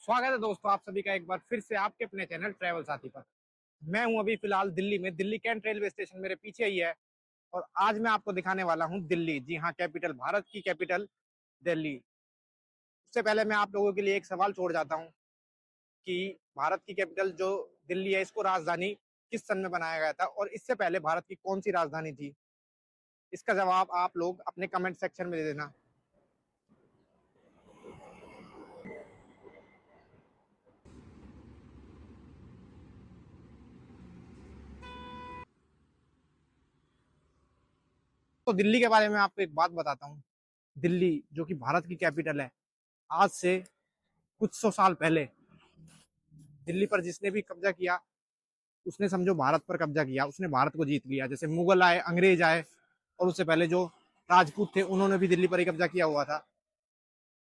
स्वागत है दोस्तों आप सभी का एक बार फिर से आपके अपने चैनल ट्रैवल साथी पर। मैं हूं अभी फिलहाल दिल्ली में। दिल्ली कैंट रेलवे स्टेशन मेरे पीछे ही है और आज मैं आपको दिखाने वाला हूं दिल्ली। जी हां, कैपिटल, भारत की कैपिटल दिल्ली। उससे पहले मैं आप लोगों के लिए एक सवाल छोड़ जाता हूं कि भारत की कैपिटल जो दिल्ली है, इसको राजधानी किस सन में बनाया गया था और इससे पहले भारत की कौन सी राजधानी थी? इसका जवाब आप लोग अपने कमेंट सेक्शन में दे देना। तो दिल्ली के बारे में आपको एक बात बताता हूँ। दिल्ली जो कि भारत की कैपिटल है, आज से कुछ सौ साल पहले दिल्ली पर जिसने भी कब्जा किया, उसने समझो भारत पर कब्जा किया, उसने भारत को जीत लिया। जैसे मुगल आए, अंग्रेज आए और उससे पहले जो राजपूत थे उन्होंने भी दिल्ली पर ही कब्जा किया हुआ था।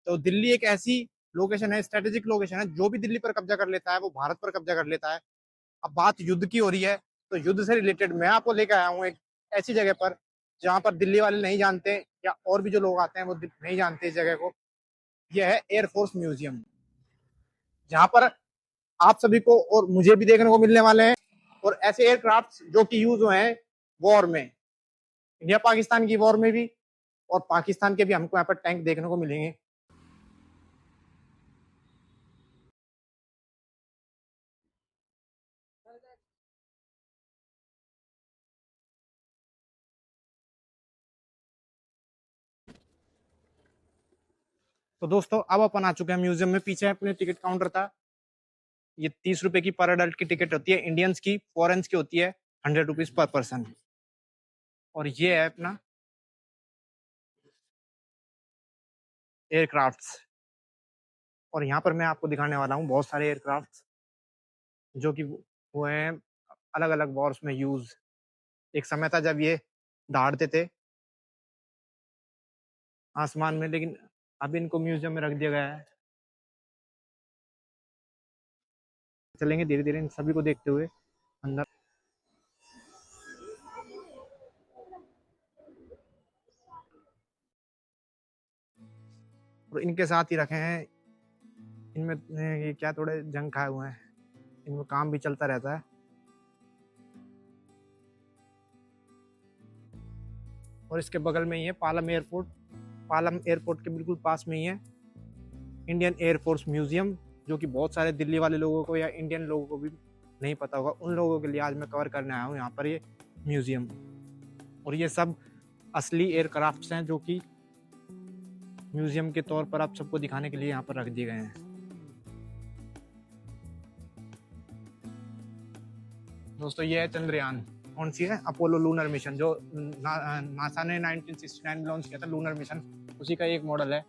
तो दिल्ली एक ऐसी लोकेशन है, स्ट्रेटेजिक लोकेशन है, जो भी दिल्ली पर कब्जा कर लेता है वो भारत पर कब्जा कर लेता है। अब बात युद्ध की हो रही है, तो युद्ध से रिलेटेड मैं आपको लेकर आया हूँ एक ऐसी जगह पर जहां पर दिल्ली वाले नहीं जानते, या और भी जो लोग आते हैं वो नहीं जानते इस जगह को। यह है एयरफोर्स म्यूजियम, जहां पर आप सभी को और मुझे भी देखने को मिलने वाले हैं और ऐसे एयरक्राफ्ट जो कि यूज हुए हैं वॉर में, इंडिया पाकिस्तान की वॉर में भी, और पाकिस्तान के भी हमको यहाँ पर टैंक देखने को मिलेंगे। तो दोस्तों अब अपन आ चुके हैं म्यूजियम में। पीछे अपने टिकट काउंटर था। ये 30 रुपए की पर अडल्ट की टिकट होती है इंडियंस की। फॉरेन्स की होती है 100 रुपीज पर पर्सन। और ये है अपना एयरक्राफ्ट्स। और यहाँ पर मैं आपको दिखाने वाला हूँ बहुत सारे एयरक्राफ्ट्स जो कि वो हैं अलग अलग वॉर्स में यूज। एक समय था जब ये दहाड़ते थे आसमान में, लेकिन अब इनको म्यूजियम में रख दिया गया है। चलेंगे धीरे धीरे इन सभी को देखते हुए अंदर। और इनके साथ ही रखे हैं, इनमें ये क्या थोड़े जंग खाए हुए हैं, इनमें काम भी चलता रहता है। और इसके बगल में ही है पालम एयरपोर्ट। पालम एयरपोर्ट के बिल्कुल पास में ही है इंडियन एयरफोर्स म्यूजियम, जो कि बहुत सारे दिल्ली वाले लोगों को या इंडियन लोगों को भी नहीं पता होगा। उन लोगों के लिए आज मैं कवर करने आया हूँ यहाँ पर ये म्यूजियम। और ये सब असली एयरक्राफ्ट्स हैं जो कि म्यूजियम के तौर पर आप सबको दिखाने के लिए यहाँ पर रख दिए गए हैं। दोस्तों ये है चंद्रयान। कौन सी है? अपोलो लूनर मिशन, जो नासा ने 1969 में लॉन्च किया था लूनर मिशन, उसी का एक मॉडल है।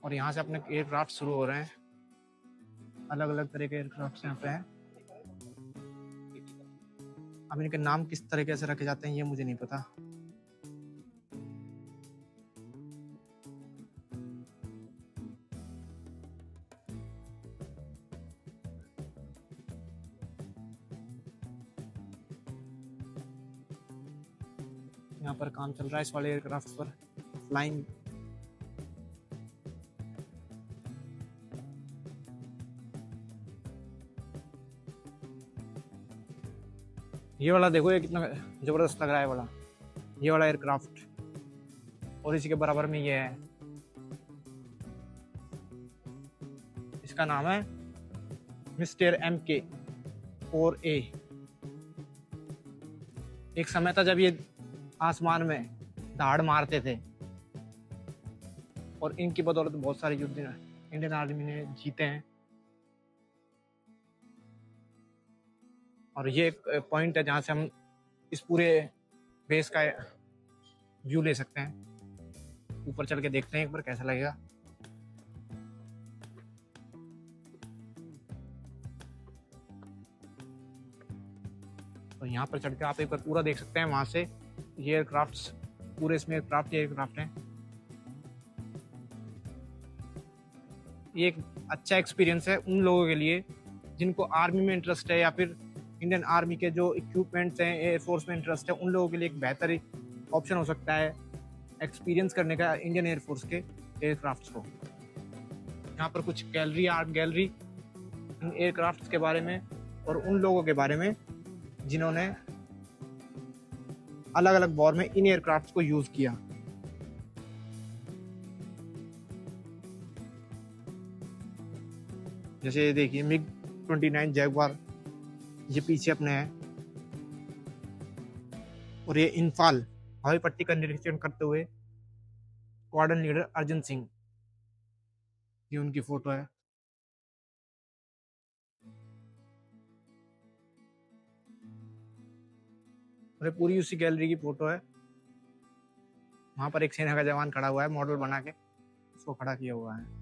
और यहाँ से अपने एयरक्राफ्ट शुरू हो रहे हैं। अलग अलग तरह के एयरक्राफ्ट यहाँ पे हैं। अब इनके नाम किस तरीके से रखे जाते हैं ये मुझे नहीं पता। यहाँ पर काम चल रहा है इस वाले एयरक्राफ्ट पर फ्लाइंग। ये वाला देखो, ये कितना जबरदस्त लग रहा है वाला, ये वाला एयरक्राफ्ट। और इसी के बराबर में ये है, इसका नाम है मिस्टर MK-4A। एक समय था जब ये आसमान में दहाड़ मारते थे और इनकी बदौलत बहुत सारे युद्ध इंडियन आर्मी ने जीते हैं। और ये एक पॉइंट है जहां से हम इस पूरे बेस का व्यू ले सकते हैं। ऊपर चल के देखते हैं एक बार कैसा लगेगा। तो यहाँ पर चढ़ के आप एक बार पूरा देख सकते हैं वहां से ये एयरक्राफ्ट्स, पूरे इसमें एयरक्राफ्ट हैं। ये एक अच्छा एक्सपीरियंस है उन लोगों के लिए जिनको आर्मी में इंटरेस्ट है, या फिर इंडियन आर्मी के जो इक्विपमेंट्स हैं एयरफोर्स में इंटरेस्ट है, उन लोगों के लिए एक बेहतर ऑप्शन हो सकता है एक्सपीरियंस करने का इंडियन एयरफोर्स के एयरक्राफ्ट्स को। यहाँ पर कुछ गैलरी, आर्ट गैलरी इन एयरक्राफ्ट्स के बारे में और उन लोगों के बारे में जिन्होंने अलग अलग वॉर में इन एयरक्राफ्ट्स को यूज किया। जैसे ये देखिए मिग 29 जैगवार, ये पीछे अपने है। और ये इंफाल हवाई पट्टी का निरीक्षण करते हुए स्क्वाड्रन लीडर अर्जुन सिंह, ये उनकी फोटो है। और ये पूरी उसी गैलरी की फोटो है। वहां पर एक सेना का जवान खड़ा हुआ है, मॉडल बना के उसको खड़ा किया हुआ है।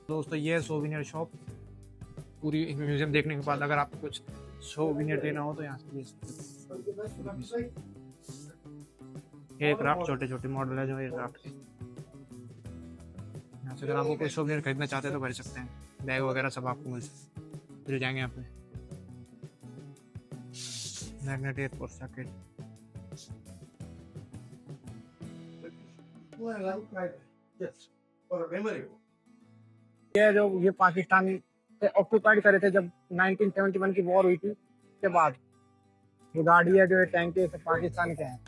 दोस्तों ये सोविनियर शॉप, पूरी म्यूजियम देखने के बाद अगर आपको कुछ सोविनियर लेना हो तो यहाँ से ले सकते हैं। एयरक्राफ्ट छोटे छोटे मॉडल है जो एयरक्राफ्ट के, यहाँ से अगर आपको कोई सोविनियर खरीदना चाहते हैं तो खरीद सकते हैं। बैग वगैरह सब आपको मिल जाएंगे यहाँ पे। मैग्नेट एयरपोर्ट सॉकेट, ये पाकिस्तान से ऑक्यूपाइड करे थे जब 1971 की वॉर हुई थी के बाद। ये गाड़ी है जो ये टैंक है सब पाकिस्तान के हैं।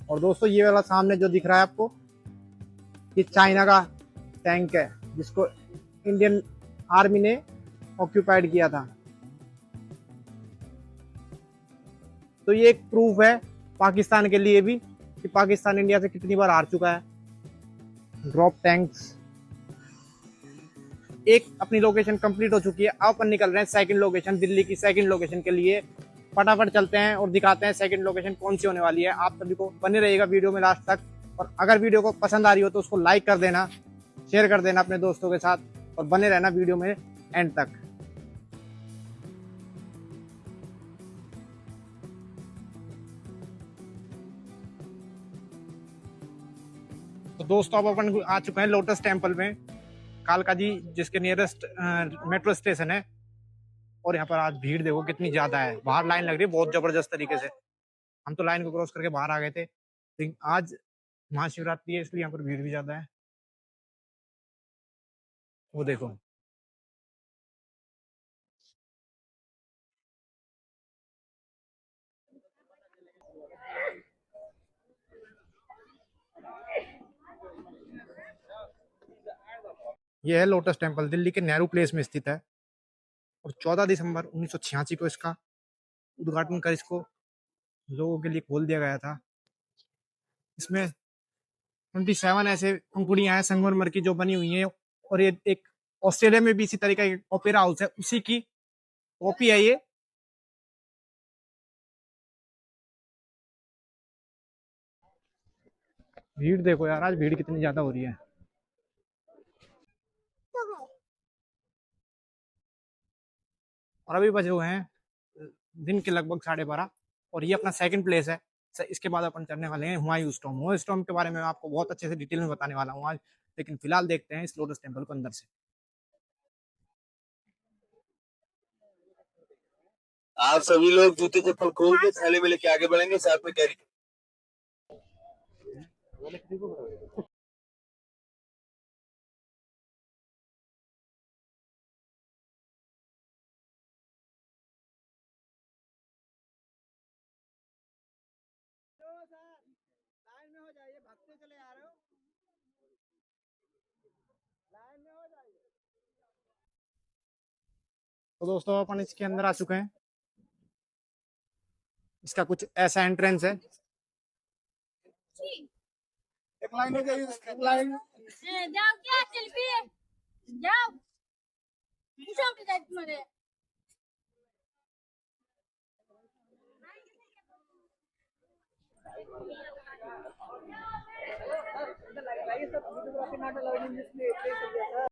और दोस्तों ये वाला सामने जो दिख रहा है आपको, ये चाइना का टैंक है जिसको इंडियन आर्मी ने ऑक्यूपाइड किया था। तो ये एक प्रूफ है पाकिस्तान के लिए भी कि पाकिस्तान इंडिया से कितनी बार हार चुका है। ड्रॉप टैंक्स, एक अपनी लोकेशन कंप्लीट हो चुकी है। अब अपन निकल रहे हैं सेकंड लोकेशन, दिल्ली की सेकंड लोकेशन के लिए। फटाफट चलते हैं और दिखाते हैं सेकंड लोकेशन कौन सी होने वाली है। आप सभी को बने रहिएगा वीडियो में लास्ट तक। और अगर वीडियो को पसंद आ रही हो तो उसको लाइक कर देना, शेयर कर देना अपने दोस्तों के साथ और बने रहना वीडियो में एंड तक। तो दोस्तों अब अपन आ चुके हैं लोटस टेम्पल में, कालका जी जिसके नियरेस्ट मेट्रो स्टेशन है। और यहाँ पर आज भीड़ देखो कितनी ज्यादा है, बाहर लाइन लग रही है बहुत जबरदस्त तरीके से। हम तो लाइन को क्रॉस करके बाहर आ गए थे, लेकिन आज महाशिवरात्रि है इसलिए यहाँ पर भीड़ भी ज्यादा है। वो देखो, ये है लोटस टेम्पल, दिल्ली के नेहरू प्लेस में स्थित है। और 14 दिसंबर 1986 को इसका उद्घाटन कर इसको लोगों के लिए खोल दिया गया था। इसमें 27 ऐसे पंखुड़ियां हैं संगमरमर की जो बनी हुई हैं। और ये एक ऑस्ट्रेलिया में भी इसी तरह का एक ओपेरा हाउस है, उसी की कॉपी है ये। भीड़ देखो यार, आज भीड़ कितनी ज्यादा हो रही है। और अभी बजे हुए हैं दिन के लगभग 12:30 और ये अपना सेकंड प्लेस है। इसके बाद अपन चलने वाले हैं हुमायूं स्टॉम। हुमायूं स्टॉम के बारे में आपको बहुत अच्छे से डिटेल में बताने वाला हूँ आज, लेकिन फिलहाल देखते हैं इस लोटस टेम्पल को अंदर से। आप सभी लोग जूते चप्पल खोल के थैले में लेके आगे बढ़ेंगे, साथ में कैरी लाइन में हो जाइए, भागते चले आ रहे हो, लाइन में हो जाइए। तो दोस्तों अपन इसके अंदर आ चुके हैं। इसका कुछ ऐसा एंट्रेंस है। एक लाइन हो जाइए, एक लाइन। जाओ क्या सेल्फी है, जाओ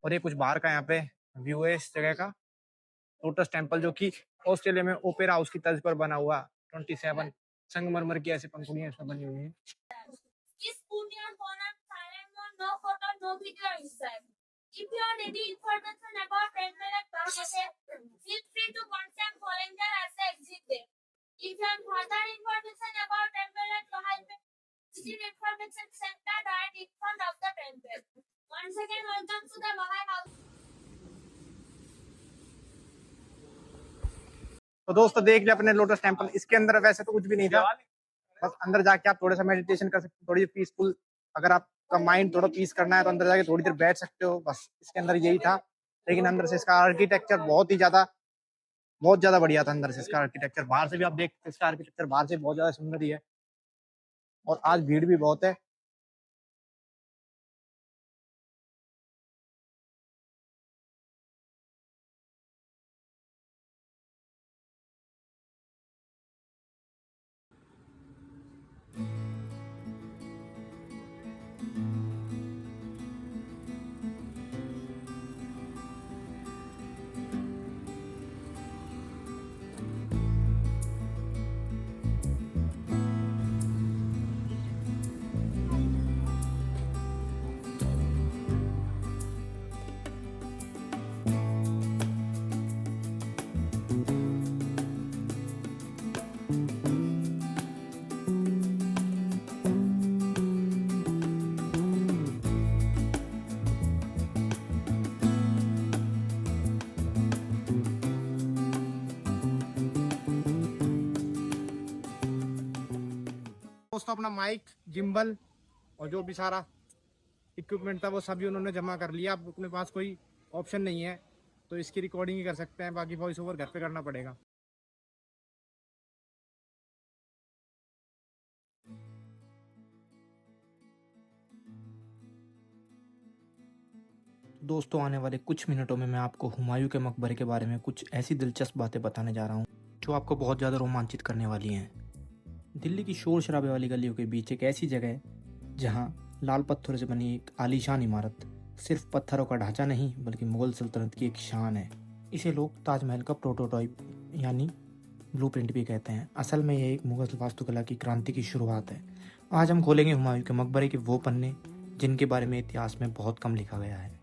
और ये कुछ बाहर का यहाँ पे व्यू है इस जगह का। लोटस टेम्पल जो कि ऑस्ट्रेलिया में ओपेरा हाउस की तर्ज पर बना हुआ 27 संगमरमर की ऐसी पंखुड़ियां इसमें बनी हुई हैं। If you are ready information about Temple feel free to contact volunteer at the exit there. If you want further information about Temple visit information center right in front of the temple. Once again, welcome to the Bahai House. तो दोस्तों देख लिया अपने lotus temple. इसके अंदर वैसे तो कुछ भी नहीं था, बस अंदर जाके आप थोड़ा सा मेडिटेशन कर सकते हो, थोड़ी पीसफुल। अगर आपका माइंड थोड़ा पीस करना है तो अंदर जाके थोड़ी देर बैठ सकते हो, बस इसके अंदर यही था। लेकिन अंदर से इसका आर्किटेक्चर बहुत ज्यादा बढ़िया था। अंदर से इसका आर्किटेक्चर, बाहर से भी आप देख, इसका आर्किटेक्चर बाहर से बहुत ज्यादा सुंदर ही है। और आज भीड़ भी बहुत है। दोस्तों अपना माइक, जिम्बल और जो भी सारा इक्विपमेंट था वो सभी उन्होंने जमा कर लिया। अब अपने पास कोई ऑप्शन नहीं है, तो इसकी रिकॉर्डिंग ही कर सकते हैं, बाकी वॉइस ओवर घर पे करना पड़ेगा। दोस्तों आने वाले कुछ मिनटों में मैं आपको हुमायूं के मकबरे के बारे में कुछ ऐसी दिलचस्प बातें बताने जा रहा हूँ जो आपको बहुत ज़्यादा रोमांचित करने वाली हैं। दिल्ली की शोर शराबे वाली गलियों के बीच एक ऐसी जगह है जहाँ लाल पत्थरों से बनी एक आलीशान इमारत सिर्फ पत्थरों का ढांचा नहीं बल्कि मुगल सल्तनत की एक शान है। इसे लोग ताजमहल का प्रोटोटाइप यानी ब्लूप्रिंट भी कहते हैं। असल में यह एक मुगल वास्तुकला की क्रांति की शुरुआत है। आज हम खोलेंगे हुमायूं के मकबरे के वो पन्ने जिनके बारे में इतिहास में बहुत कम लिखा गया है।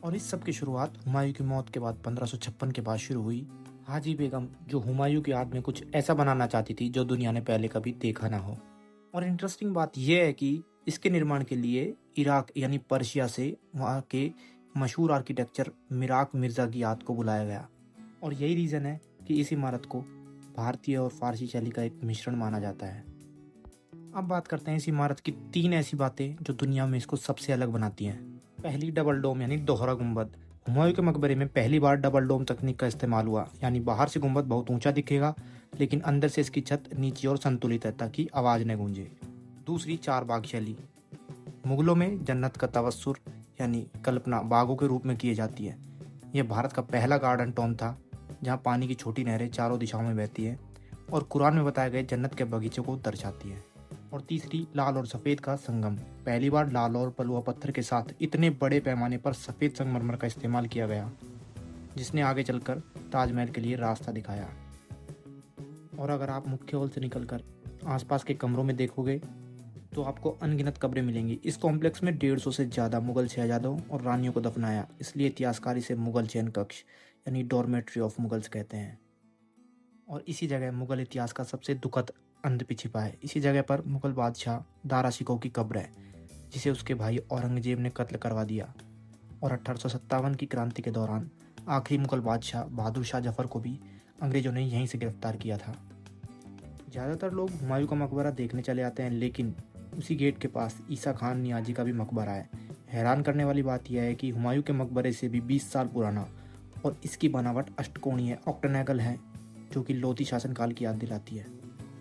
और इस सब की शुरुआत हुमायूं की मौत के बाद 1556 के बाद शुरू हुई। हाजी बेगम जो हुमायूं की याद में कुछ ऐसा बनाना चाहती थी जो दुनिया ने पहले कभी देखा ना हो। और इंटरेस्टिंग बात यह है कि इसके निर्माण के लिए इराक यानी पर्शिया से वहाँ के मशहूर आर्किटेक्चर मिराक मिर्जा की याद को बुलाया गया। और यही रीज़न है कि इस इमारत को भारतीय और फारसी शैली का एक मिश्रण माना जाता है। अब बात करते हैं इस इमारत की 3 ऐसी बातें जो दुनिया में इसको सबसे अलग बनाती हैं। पहली, डबल डोम यानी दोहरा गुंबद। हुमायूं के मकबरे में पहली बार डबल डोम तकनीक का इस्तेमाल हुआ, यानी बाहर से गुंबद बहुत ऊंचा दिखेगा लेकिन अंदर से इसकी छत नीची और संतुलित है ताकि आवाज़ न गूंजे। दूसरी, 4 बाग शैली। मुगलों में जन्नत का तवस्सुर यानी कल्पना बागों के रूप में की जाती है। यह भारत का पहला गार्डन टाउन था जहाँ पानी की छोटी नहरें चारों दिशाओं में बहती हैं और कुरान में बताए गए जन्नत के बगीचों को दर्शाती है। और तीसरी, लाल और सफ़ेद का संगम। पहली बार लाल और पलुआ पत्थर के साथ इतने बड़े पैमाने पर सफ़ेद संगमरमर का इस्तेमाल किया गया जिसने आगे चलकर ताजमहल के लिए रास्ता दिखाया। और अगर आप मुख्य हॉल से निकलकर आसपास के कमरों में देखोगे तो आपको अनगिनत कब्रें मिलेंगी। इस कॉम्प्लेक्स में 150 से ज़्यादा मुगल शहजादों और रानियों को दफनाया, इसलिए इतिहासकार इसे मुगल चयन कक्ष यानी डॉर्मेट्री ऑफ मुगल्स कहते हैं। और इसी जगह मुग़ल इतिहास का सबसे दुखद अंत भी छिपा है। इसी जगह पर मुग़ल बादशाह दारा शिकोह की कब्र है, जिसे उसके भाई औरंगज़ेब ने कत्ल करवा दिया। और 1857 की क्रांति के दौरान आखिरी मुग़ल बादशाह बहादुर शाह जफ़र को भी अंग्रेज़ों ने यहीं से गिरफ्तार किया था। ज़्यादातर लोग हुमायूं का मकबरा देखने चले आते हैं, लेकिन उसी गेट के पास ईसा खान नियाजी का भी मकबरा है। हैरान करने वाली बात यह है कि हुमायूं के मकबरे से भी 20 साल पुराना और इसकी बनावट अष्टकोणीय ऑक्टेनैगल है, जो कि लोधी शासनकाल की याद दिलाती है।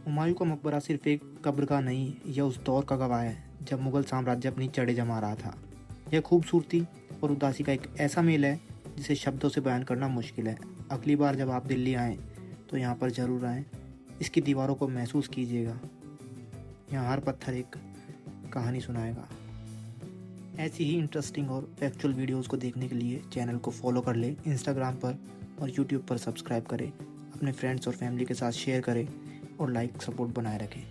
हुमायूं का मकबरा सिर्फ एक कब्रगाह नहीं, यह उस दौर का गवाह है जब मुग़ल साम्राज्य अपनी जड़ें जमा रहा था। यह खूबसूरती और उदासी का एक ऐसा मेल है जिसे शब्दों से बयान करना मुश्किल है। अगली बार जब आप दिल्ली आएँ तो यहाँ पर ज़रूर आएँ, इसकी दीवारों को महसूस कीजिएगा। यहाँ हर पत्थर एक कहानी सुनाएगा। ऐसी ही इंटरेस्टिंग और फैक्चुअल वीडियोस को देखने के लिए चैनल को फॉलो कर लें, इंस्टाग्राम पर और यूट्यूब पर सब्सक्राइब करें, अपने फ्रेंड्स और फैमिली के साथ शेयर करें और लाइक सपोर्ट बनाए रखें।